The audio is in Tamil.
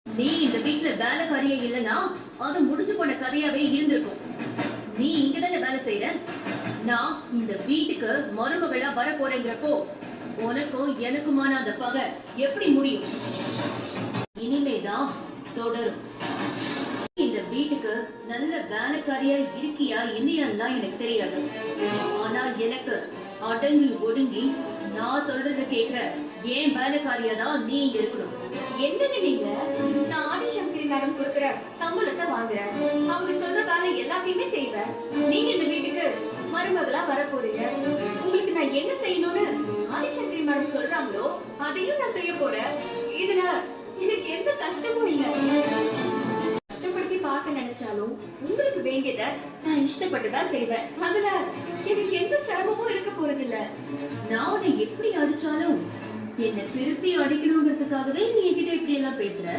நீ இந்த வீட்டுல வேலைக்காரியே இல்லைன்னா அது முடிஞ்சு போன கதையாவே இருந்திருக்கும். நீ இங்கதானே வேலை செய்யற. நான் இந்த வீட்டுக்கு மருமகளா வர போறேங்கிறப்போ உனக்கும் எனக்குமான அந்த பகை எப்படி முடியும்? இனிமேதான் தொடரும். இந்த வீட்டுக்கு நல்ல வேலைக்காரியா இருக்கியா இல்லையான்னு எனக்கு தெரியாது. ஆனா எனக்கு அடங்கி ஒடுங்கி நான் சொல்றத கேக்குற ஏன் வேலைக்காரியா தான் நீ இங்க இருக்கணும். என்னங்க நீங்க? நான் ஆதிசங்கரி மேடம் கொடுக்குற சம்பளத்தை வாங்குறேன். அவங்க சொல்ற வேலை எல்லாத்தையுமே செய்வேன். நீங்க இந்த வீட்டுக்கு மருமகளா வர போறீங்க. உங்களுக்கு நான் என்ன செய்யணும்னு ஆதிசங்கரி மேடம் சொல்றாங்களோ அதையும் நான் செய்ய போறேன். இதுல எனக்கு எந்த கஷ்டமும் இல்லை. கஷ்டப்படுத்தி பார்க்க நினைச்சாலும் உங்களுக்கு வேண்டியதை நான் இஷ்டப்பட்டுதான் செய்வேன். அதுல எனக்கு எந்த சிரமமும் இருக்க போறது இல்ல. நான் உன்னை எப்படி அடிச்சாலும் என்ன திருப்பி அடிக்கணுங்கிறதுக்காகவே நீ என்கிட்ட இப்படி எல்லாம் பேசுற.